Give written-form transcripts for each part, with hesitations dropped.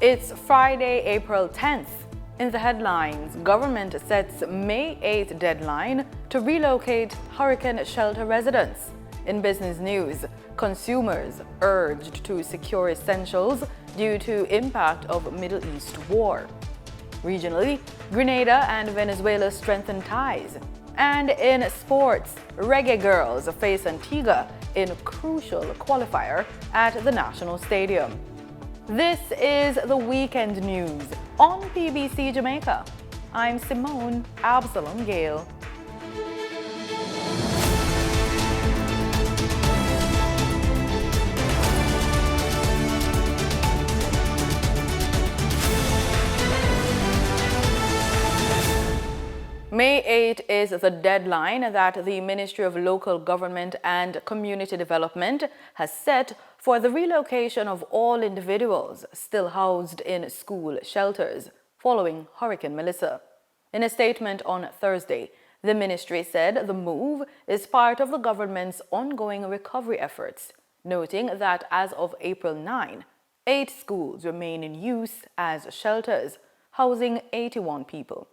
It's Friday, April 10th. In the headlines, government sets May 8th deadline to relocate hurricane shelter residents. In business news, consumers urged to secure essentials due to impact of Middle East war. Regionally, Grenada and Venezuela strengthen ties. And in sports, Reggae Girls face Antigua in crucial qualifier at the National Stadium. This is the weekend news on PBC Jamaica. I'm Simone Absalom Gale. May 8 is the deadline that the Ministry of Local Government and Community Development has set for the relocation of all individuals still housed in school shelters following Hurricane Melissa. In a statement on Thursday, the ministry said the move is part of the government's ongoing recovery efforts, noting that as of April 9, 8 schools remain in use as shelters, housing 81 people.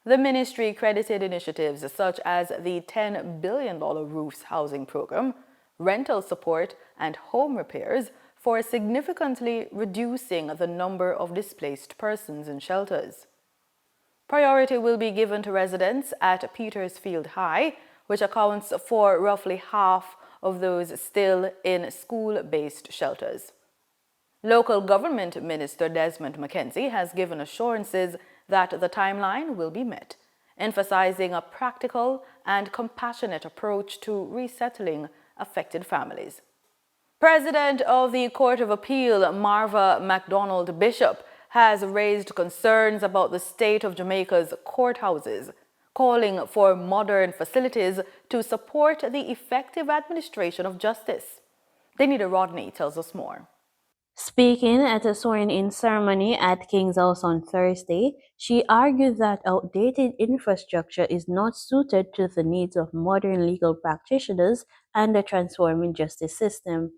The ministry credited initiatives such as the $10 billion roofs housing program, rental support, and home repairs for significantly reducing the number of displaced persons in shelters. Priority will be given to residents at Petersfield High, which accounts for roughly half of those still in school-based shelters. Local Government Minister Desmond McKenzie has given assurances that the timeline will be met, emphasizing a practical and compassionate approach to resettling affected families. President of the Court of Appeal, Marva MacDonald Bishop, has raised concerns about the state of Jamaica's courthouses, calling for modern facilities to support the effective administration of justice. Denida Rodney tells us more. Speaking at a swearing-in ceremony at King's House on Thursday, she argued that outdated infrastructure is not suited to the needs of modern legal practitioners and the transforming justice system.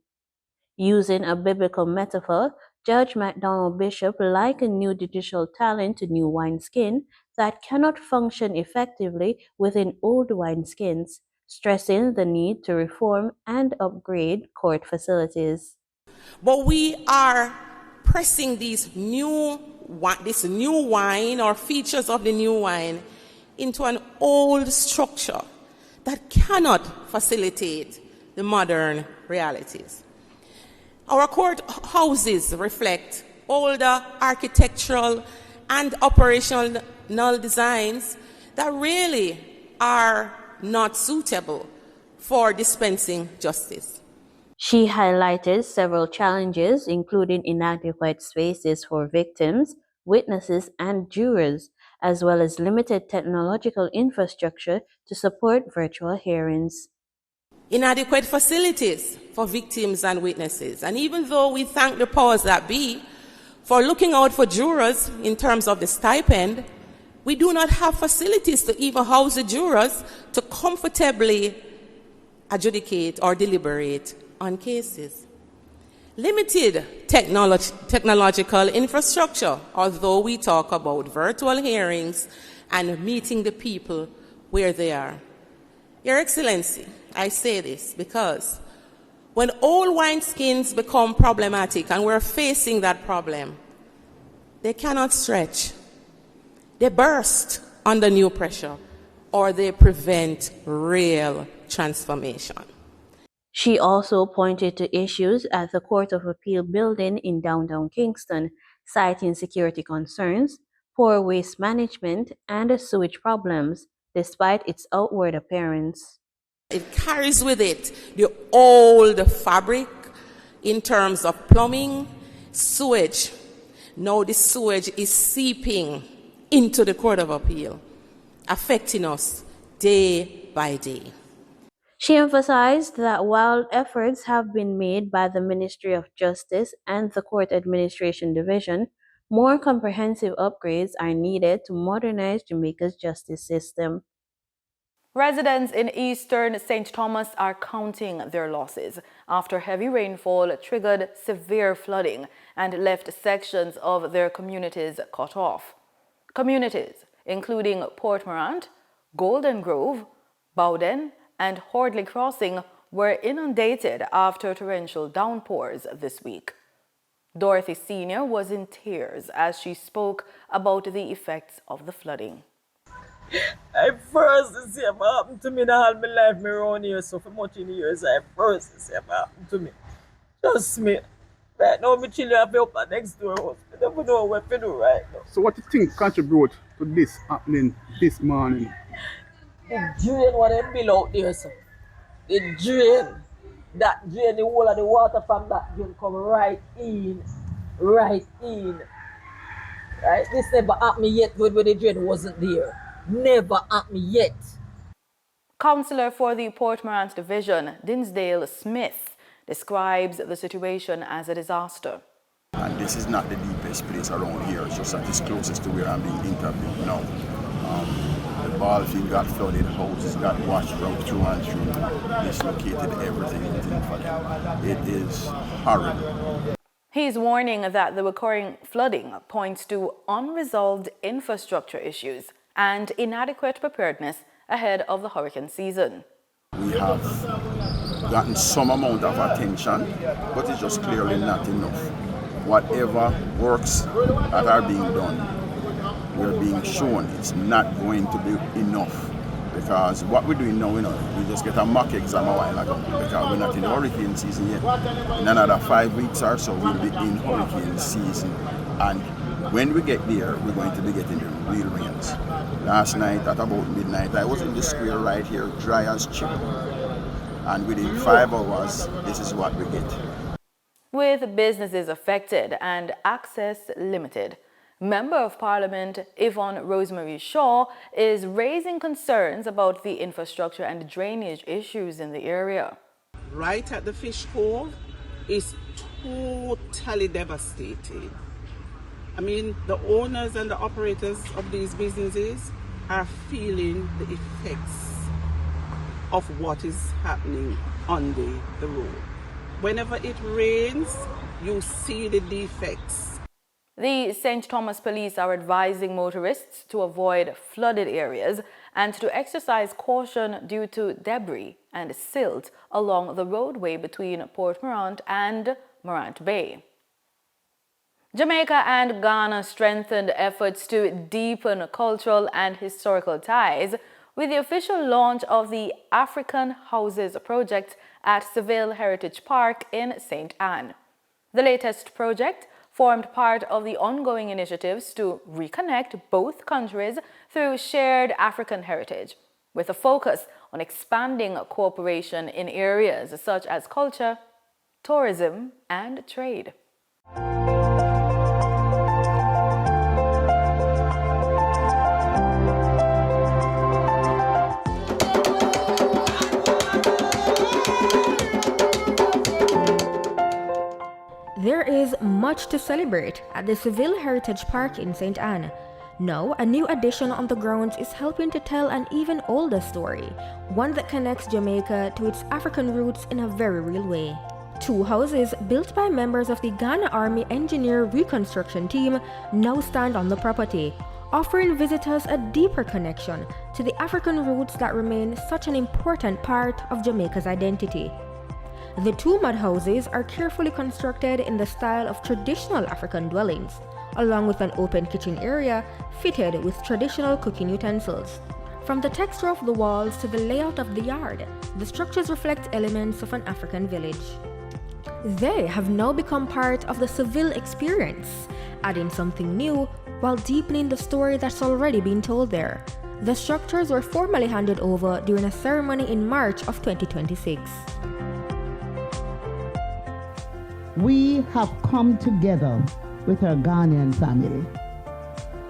Using a biblical metaphor, Judge McDonald Bishop likened new judicial talent to new wineskin that cannot function effectively within old wineskins, stressing the need to reform and upgrade court facilities. But we are pressing this new wine or features of the new wine into an old structure that cannot facilitate the modern realities. Our court houses reflect older architectural and operational designs that really are not suitable for dispensing justice. She highlighted several challenges, including inadequate spaces for victims, witnesses, and jurors, as well as limited technological infrastructure to support virtual hearings. Inadequate facilities for victims and witnesses. And even though we thank the powers that be for looking out for jurors in terms of the stipend, we do not have facilities to even house the jurors to comfortably adjudicate or deliberate on cases. Limited technological infrastructure, although we talk about virtual hearings and meeting the people where they are. Your Excellency, I say this because when old wineskins become problematic, and we're facing that problem, they cannot stretch. They burst under new pressure, or they prevent real transformation. She also pointed to issues at the Court of Appeal building in downtown Kingston, citing security concerns, poor waste management, and sewage problems, despite its outward appearance. It carries with it the old fabric in terms of plumbing, sewage. Now the sewage is seeping into the Court of Appeal, affecting us day by day. She emphasized that while efforts have been made by the Ministry of Justice and the Court Administration Division, more comprehensive upgrades are needed to modernize Jamaica's justice system. Residents in eastern St. Thomas are counting their losses after heavy rainfall triggered severe flooding and left sections of their communities cut off. Communities including Port Morant, Golden Grove, Bowden, and Hordley Crossing were inundated after torrential downpours this week. Dorothy Sr. was in tears as she spoke about the effects of the flooding. I first to see what happened to me in all my life, me around here, so for much in years, I first to see what happened to me. Trust me. Right now, my children have help at next door house. I never know what to do right now. So what do you think contribute to this happening this morning? The drain what they build out there, sir. The drain. That drain, the whole of the water from that drain come right in. Right in. Right? This never happened yet when the drain wasn't there. Never happened yet. Councillor for the Port Morant Division, Dinsdale Smith, describes the situation as a disaster. And this is not the deepest place around here, it's just that it's closest to where I'm being interviewed now. The ball field got flooded, houses got washed out through and through, dislocated everything within for them. It is horrible. He's warning that the recurring flooding points to unresolved infrastructure issues and inadequate preparedness ahead of the hurricane season. We have gotten some amount of attention, but it's just clearly not enough. Whatever works that are being done, we're being shown it's not going to be enough. Because what we're doing now, we just get a mock exam a while ago because we're not in hurricane season yet. In another 5 weeks or so, we'll be in hurricane season. And when we get there, we're going to be getting the real rains. Last night at about midnight, I was in the square right here, dry as chip. And within 5 hours, this is what we get. With businesses affected and access limited, Member of Parliament Yvonne Rosemary Shaw is raising concerns about the infrastructure and drainage issues in the area. Right at the fish cove is totally devastated. I mean, the owners and the operators of these businesses are feeling the effects of what is happening on the road. Whenever it rains, you see the defects. The St. Thomas Police are advising motorists to avoid flooded areas and to exercise caution due to debris and silt along the roadway between Port Morant and Morant Bay. Jamaica and Ghana strengthened efforts to deepen cultural and historical ties with the official launch of the African Houses project at Seville Heritage Park in St. Anne. The latest project formed part of the ongoing initiatives to reconnect both countries through shared African heritage, with a focus on expanding cooperation in areas such as culture, tourism, and trade. There is much to celebrate at the Seville Heritage Park in St. Anne. Now, a new addition on the grounds is helping to tell an even older story, one that connects Jamaica to its African roots in a very real way. 2 houses built by members of the Ghana Army Engineer Reconstruction Team now stand on the property, offering visitors a deeper connection to the African roots that remain such an important part of Jamaica's identity. The 2 mud houses are carefully constructed in the style of traditional African dwellings, along with an open kitchen area fitted with traditional cooking utensils. From the texture of the walls to the layout of the yard, the structures reflect elements of an African village. They have now become part of the Seville experience, adding something new while deepening the story that's already been told there. The structures were formally handed over during a ceremony in March of 2026. We have come together with our Ghanaian family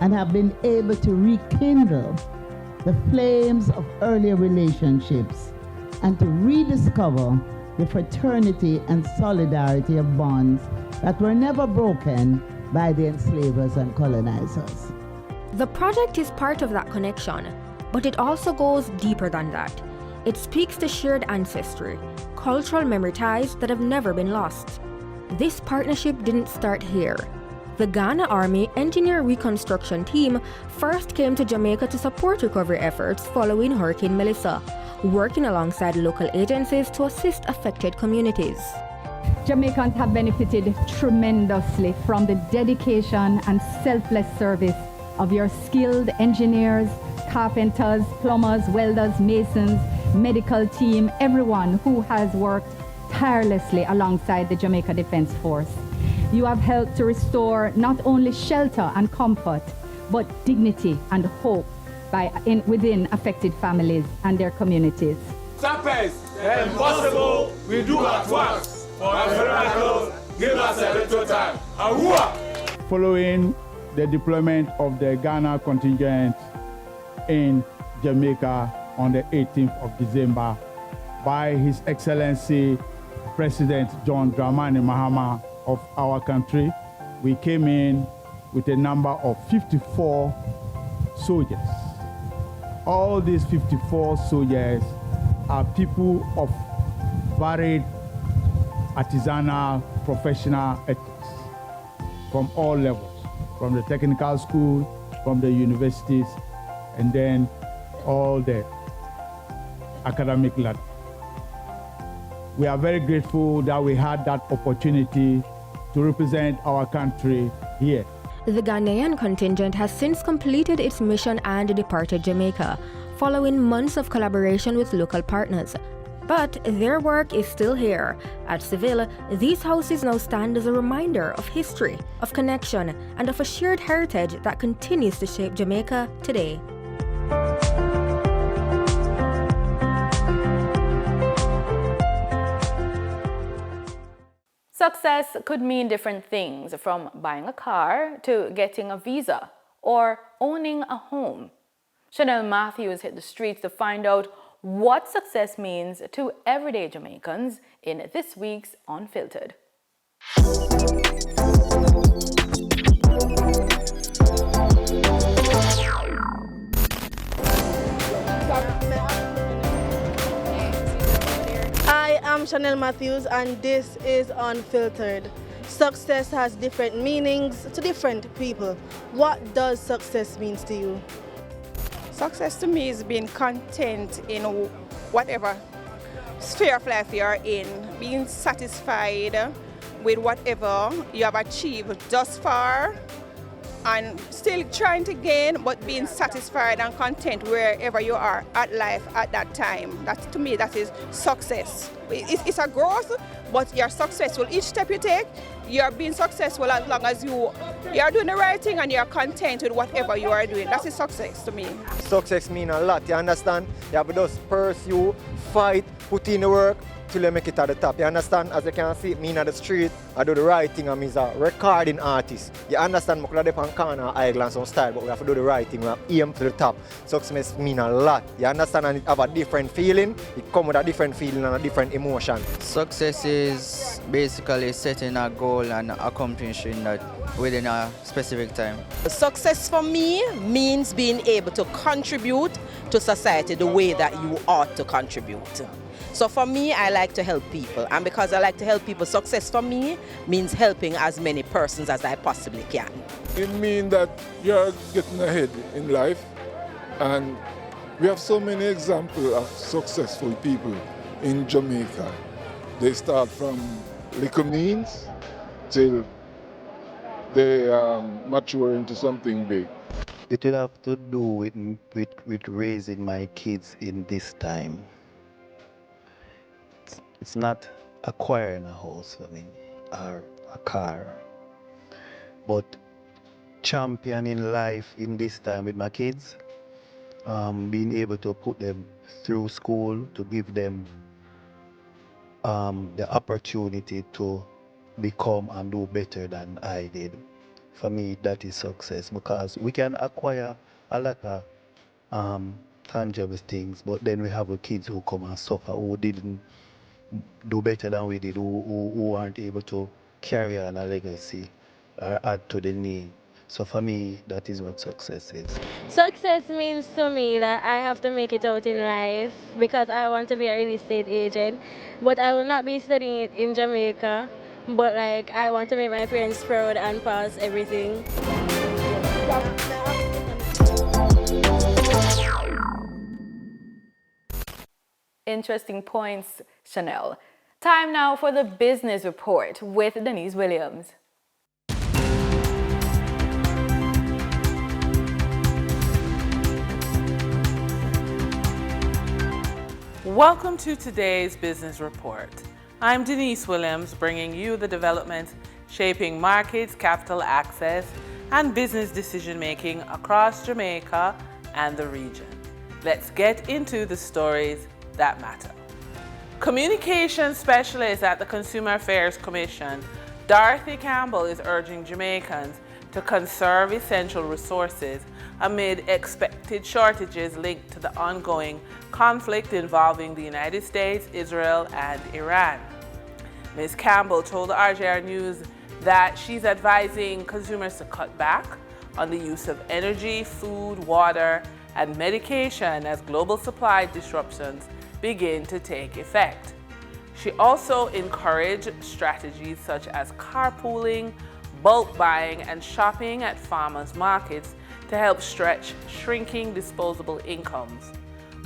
and have been able to rekindle the flames of earlier relationships and to rediscover the fraternity and solidarity of bonds that were never broken by the enslavers and colonizers. The project is part of that connection. But it also goes deeper than that. It speaks to shared ancestry, cultural memory ties that have never been lost. This partnership didn't start here. The Ghana Army Engineer Reconstruction Team first came to Jamaica to support recovery efforts following Hurricane Melissa, working alongside local agencies to assist affected communities. Jamaicans have benefited tremendously from the dedication and selfless service of your skilled engineers, carpenters, plumbers, welders, masons, medical team, everyone who has worked tirelessly alongside the Jamaica Defense Force. You have helped to restore not only shelter and comfort, but dignity and hope within affected families and their communities. Sappers, the impossible we do at once. For a miracle, give us a little time. Ahua! Following the deployment of the Ghana contingent in Jamaica on the 18th of December by His Excellency President John Dramani Mahama of our country, we came in with a number of 54 soldiers. All these 54 soldiers are people of varied artisanal, professional ethics from all levels, from the technical school, from the universities, and then all the academic ladder. We are very grateful that we had that opportunity to represent our country here. The Ghanaian contingent has since completed its mission and departed Jamaica, following months of collaboration with local partners. But their work is still here. At Seville, these houses now stand as a reminder of history, of connection, and of a shared heritage that continues to shape Jamaica today. Success could mean different things, from buying a car to getting a visa or owning a home. Chanel Matthews hit the streets to find out what success means to everyday Jamaicans in this week's Unfiltered. I am Chanel Matthews and this is Unfiltered. Success has different meanings to different people. What does success mean to you? Success to me is being content in whatever sphere of life you're in, being satisfied with whatever you have achieved thus far and still trying to gain, but being satisfied and content wherever you are at life at that time. That, to me, that is success. It's a growth, but you're successful. Each step you take, you're being successful as long as you're doing the right thing and you're content with whatever you are doing. That is success to me. Success means a lot, you understand? You have to just pursue, fight, put in the work till you make it at the top. You understand? As you can see me in the street, I do the right thing. I'm a recording artist. You understand? I could have on corner, I glance on style, but we have to do the right thing. We have to aim to the top. Success means a lot. You understand? And it have a different feeling. It comes with a different feeling and a different emotion. Success is basically setting a goal and accomplishing that within a specific time. Success for me means being able to contribute to society the way that you ought to contribute. So for me, I like to help people, and because I like to help people, success for me means helping as many persons as I possibly can. It means that you're getting ahead in life, and we have so many examples of successful people in Jamaica. They start from little means till they mature into something big. It will have to do with raising my kids in this time. It's not acquiring a house for me or a car, but championing life in this time with my kids, being able to put them through school, to give them the opportunity to become and do better than I did. For me, that is success, because we can acquire a lot of tangible things, but then we have the kids who come and suffer, who didn't do better than we did, who aren't able to carry on a legacy or add to the need. So for me, that is what success is. Success means to me that I have to make it out in life because I want to be a real estate agent, but I will not be studying it in Jamaica. But like I want to make my parents proud and pass everything. Interesting points, Chanel. Time now for the business report with Denise Williams. Welcome to today's business report. I'm Denise Williams, bringing you the developments shaping markets, capital access, and business decision-making across Jamaica and the region. Let's get into the stories that matter. Communication specialist at the Consumer Affairs Commission, Dorothy Campbell, is urging Jamaicans to conserve essential resources amid expected shortages linked to the ongoing conflict involving the United States, Israel, and Iran. Ms. Campbell told RJR News that she's advising consumers to cut back on the use of energy, food, water, and medication as global supply disruptions begin to take effect. She also encouraged strategies such as carpooling, bulk buying, and shopping at farmers' markets to help stretch shrinking disposable incomes,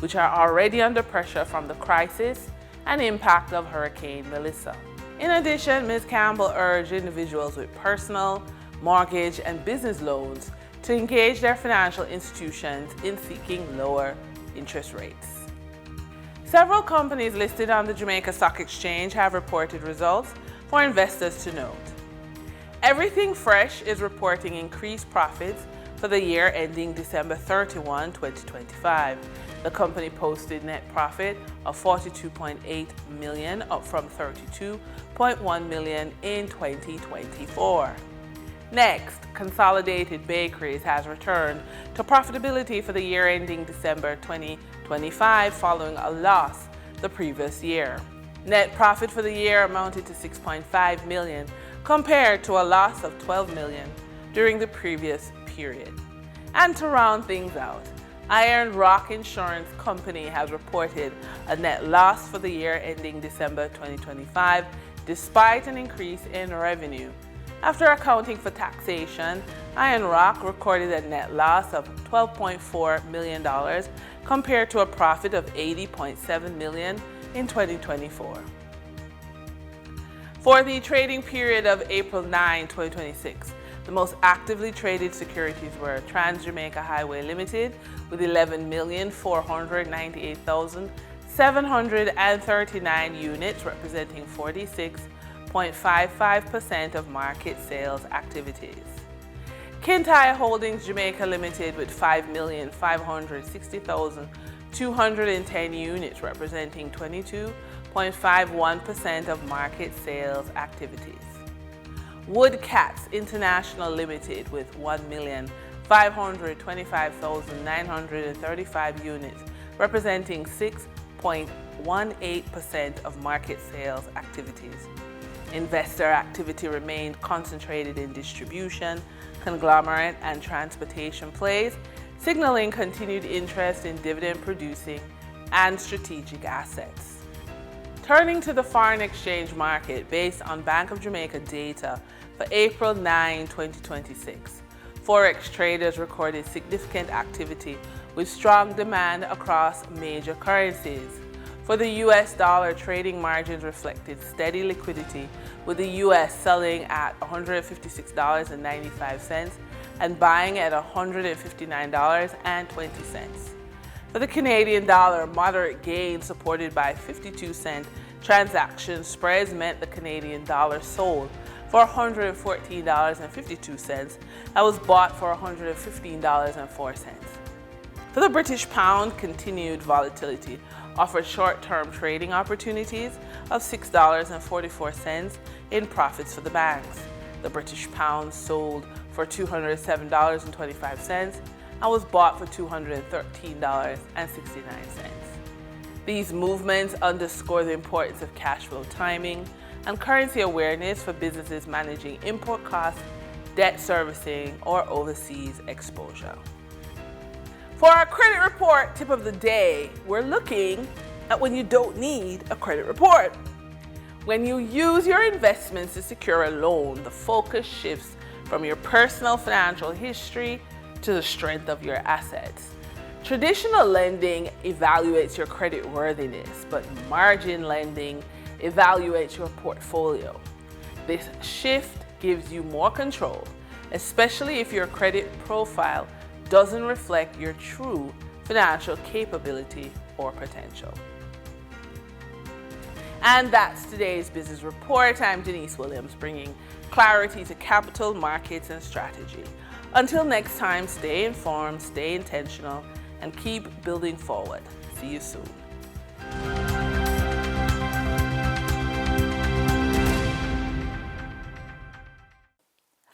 which are already under pressure from the crisis and impact of Hurricane Melissa. In addition, Ms. Campbell urged individuals with personal, mortgage, and business loans to engage their financial institutions in seeking lower interest rates. Several companies listed on the Jamaica Stock Exchange have reported results for investors to note. Everything Fresh is reporting increased profits for the year ending December 31, 2025. The company posted net profit of $42.8 million, up from $32.1 million in 2024. Next, Consolidated Bakeries has returned to profitability for the year ending December 2025 following a loss the previous year. Net profit for the year amounted to $6.5 million compared to a loss of $12 million during the previous period. And to round things out, Iron Rock Insurance Company has reported a net loss for the year ending December 2025 despite an increase in revenue. After accounting for taxation, Iron Rock recorded a net loss of $12.4 million compared to a profit of $80.7 million in 2024. For the trading period of April 9, 2026, the most actively traded securities were Trans-Jamaica Highway Limited with 11,498,739 units, representing 46.55% of market sales activities. Kintyre Holdings Jamaica Limited with 5,560,210 units, representing 22.51% of market sales activities. Woodcats International Limited with 1,525,935 units, representing 6.18% of market sales activities. Investor activity remained concentrated in distribution, conglomerate, and transportation plays, signaling continued interest in dividend-producing and strategic assets. Turning to the foreign exchange market based on Bank of Jamaica data for April 9, 2026, Forex traders recorded significant activity with strong demand across major currencies. For the US dollar, trading margins reflected steady liquidity, with the US selling at $156.95 and buying at $159.20. For the Canadian dollar, moderate gains supported by 52-cent transaction spreads meant the Canadian dollar sold for $114.52 and was bought for $115.04. For the British pound, continued volatility offered short-term trading opportunities of $6.44 in profits for the banks. The British pound sold for $207.25 and was bought for $213.69. These movements underscore the importance of cash flow timing and currency awareness for businesses managing import costs debt servicing, or overseas exposure. For our credit report tip of the day, we're looking at when you don't need a credit report. When you use your investments to secure a loan, the focus shifts from your personal financial history to the strength of your assets. Traditional lending evaluates your credit worthiness, but margin lending evaluates your portfolio. This shift gives you more control, especially if your credit profile doesn't reflect your true financial capability or potential. And that's today's business report. I'm Denise Williams, bringing clarity to capital markets and strategy. Until next time, stay informed, stay intentional, and keep building forward. See you soon.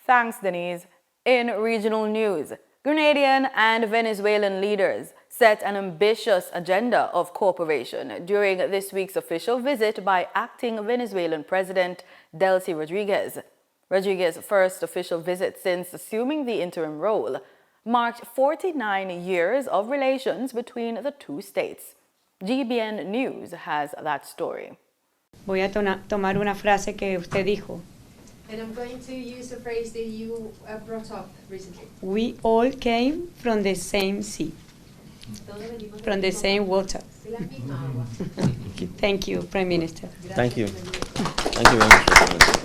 Thanks, Denise. In regional news, Grenadian and Venezuelan leaders set an ambitious agenda of cooperation during this week's official visit by acting Venezuelan President Delcy Rodriguez. Rodriguez's first official visit since assuming the interim role marked 49 years of relations between the two states. GBN News has that story. Voy a tomar una frase que usted dijo. And I'm going to use a phrase that you brought up recently. We all came from the same sea, from the same water. Thank you, Prime Minister. Thank you. Thank you very much.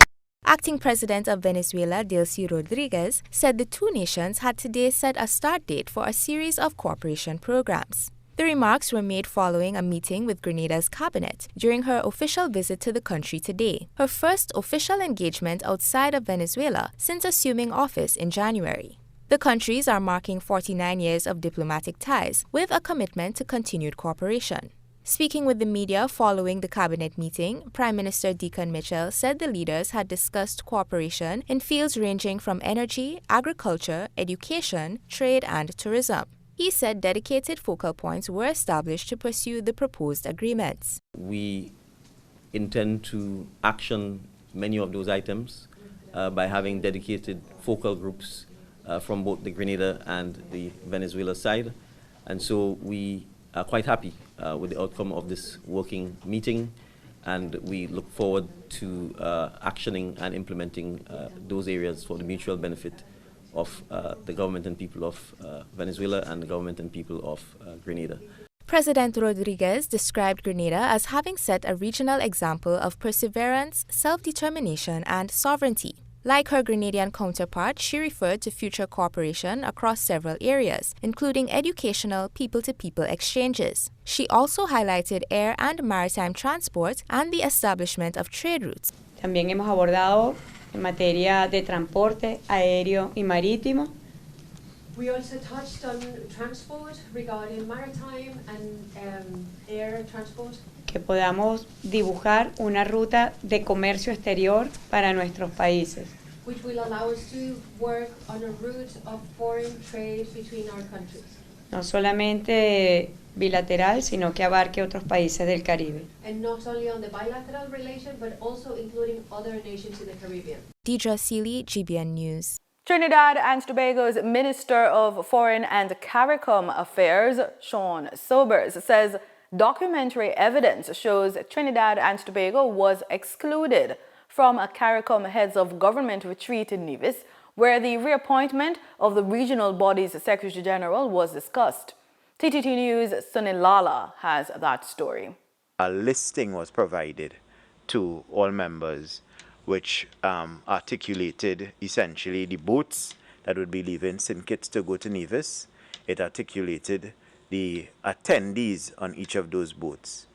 Acting President of Venezuela, Delcy Rodriguez, said the two nations had today set a start date for a series of cooperation programs. The remarks were made following a meeting with Grenada's cabinet during her official visit to the country today, her first official engagement outside of Venezuela since assuming office in January. The countries are marking 49 years of diplomatic ties with a commitment to continued cooperation. Speaking with the media following the cabinet meeting, Prime Minister Deacon Mitchell said the leaders had discussed cooperation in fields ranging from energy, agriculture, education, trade, and tourism. He said dedicated focal points were established to pursue the proposed agreements. We intend to action many of those items by having dedicated focal groups from both the Grenada and the Venezuela side. And so we are quite happy with the outcome of this working meeting, and we look forward to actioning and implementing those areas for the mutual benefit of the government and people of Venezuela and the government and people of Grenada. President Rodriguez described Grenada as having set a regional example of perseverance, self-determination, and sovereignty. Like her Grenadian counterpart, she referred to future cooperation across several areas, including educational people-to-people exchanges. She also highlighted air and maritime transport and the establishment of trade routes. También hemos abordado en materia de transporte aéreo y marítimo. We also touched on transport regarding maritime and air transport. Que podamos dibujar una ruta de comercio exterior para nuestros países. Which will allow us to work on a route of foreign trade between our countries. No solamente bilateral, sino que abarque otros países del Caribe. And not only on the bilateral relation, but also including other nations in the Caribbean. Deidre Seeley, GBN News. Trinidad and Tobago's Minister of Foreign and CARICOM Affairs, Sean Sobers, says documentary evidence shows Trinidad and Tobago was excluded from a CARICOM Heads of Government retreat in Nevis, where the reappointment of the regional body's Secretary General was discussed. TTT News' Sunil Lala has that story. A listing was provided to all members which articulated essentially the boats that would be leaving St. Kitts to go to Nevis. It articulated the attendees on each of those boats.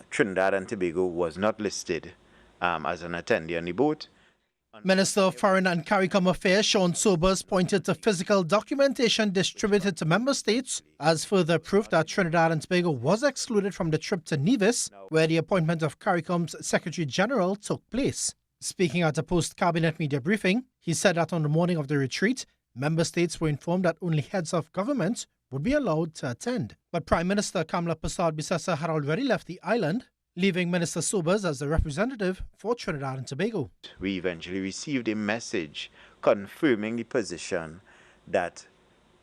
Trinidad and Tobago was not listed as an attendee on the boat. Minister of Foreign and CARICOM Affairs Sean Sobers pointed to physical documentation distributed to member states as further proof that Trinidad and Tobago was excluded from the trip to Nevis, where the appointment of CARICOM's Secretary General took place. Speaking at a post-cabinet media briefing, he said that on the morning of the retreat, member states were informed that only heads of government would be allowed to attend. But Prime Minister Kamla Persad-Bissessar had already left the island, leaving Minister Sobers as the representative for Trinidad and Tobago. We eventually received a message confirming the position that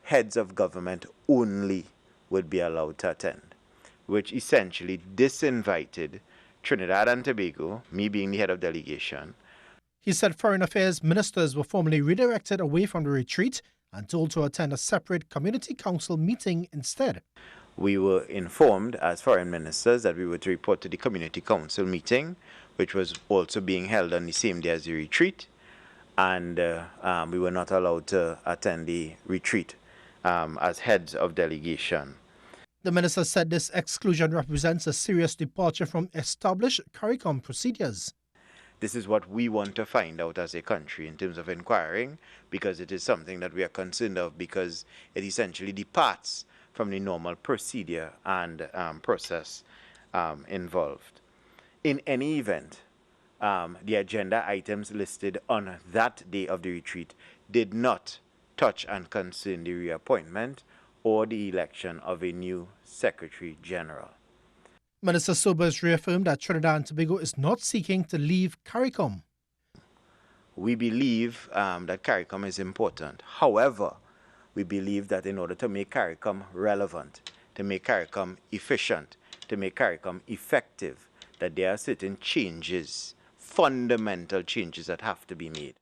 heads of government only would be allowed to attend, which essentially disinvited Trinidad and Tobago, me being the head of delegation. He said foreign affairs ministers were formally redirected away from the retreat and told to attend a separate community council meeting instead. We were informed as foreign ministers that we were to report to the community council meeting, which was also being held on the same day as the retreat, and we were not allowed to attend the retreat as heads of delegation. The minister said this exclusion represents a serious departure from established CARICOM procedures. This is what we want to find out as a country in terms of inquiring, because it is something that we are concerned of, because it essentially departs from the normal procedure and process involved. In any event, the agenda items listed on that day of the retreat did not touch and concern the reappointment or the election of a new Secretary General. Minister Sobers reaffirmed that Trinidad and Tobago is not seeking to leave CARICOM. We believe that CARICOM is important. However, we believe that in order to make CARICOM relevant, to make CARICOM efficient, to make CARICOM effective, that there are certain changes, fundamental changes that have to be made.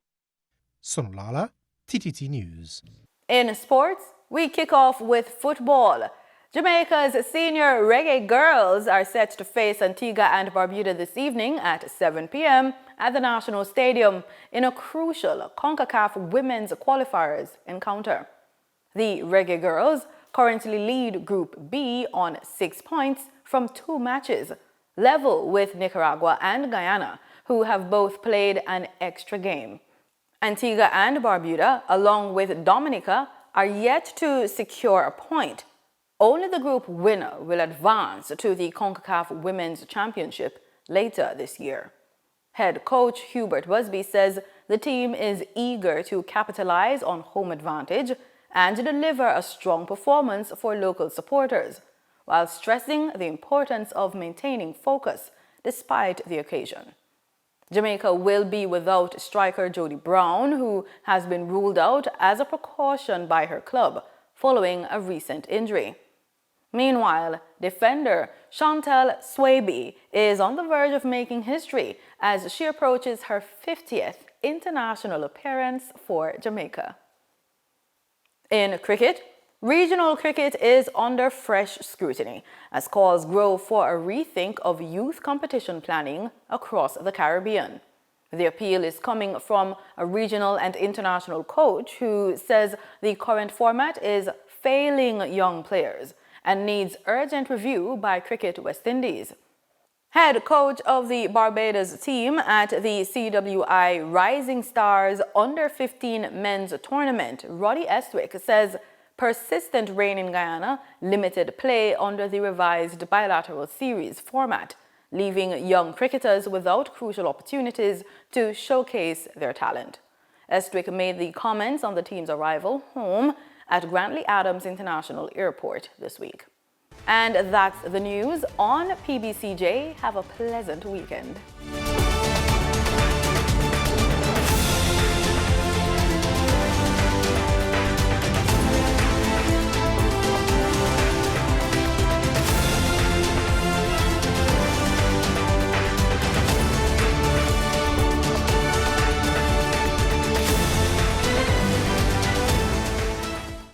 Sonolala, TTT News. In sports, we kick off with football. Jamaica's senior reggae girls are set to face Antigua and Barbuda this evening at 7 p.m. at the National Stadium in a crucial CONCACAF Women's Qualifiers encounter. The reggae girls currently lead Group B on 6 points from 2 matches, level with Nicaragua and Guyana, who have both played an extra game. Antigua and Barbuda, along with Dominica, are yet to secure a point. Only the group winner will advance to the CONCACAF Women's Championship later this year. Head coach Hubert Busby says the team is eager to capitalize on home advantage and deliver a strong performance for local supporters, while stressing the importance of maintaining focus despite the occasion. Jamaica will be without striker Jody Brown, who has been ruled out as a precaution by her club following a recent injury. Meanwhile, defender Chantal Swaby is on the verge of making history as she approaches her 50th international appearance for Jamaica. In cricket, regional cricket is under fresh scrutiny as calls grow for a rethink of youth competition planning across the Caribbean. The appeal is coming from a regional and international coach who says the current format is failing young players and needs urgent review by Cricket West Indies. Head coach of the Barbados team at the CWI Rising Stars Under-15 men's tournament, Roddy Estwick, says persistent rain in Guyana limited play under the revised bilateral series format, leaving young cricketers without crucial opportunities to showcase their talent. Estwick made the comments on the team's arrival home at Grantley Adams International Airport this week. And that's the news on PBCJ. Have a pleasant weekend.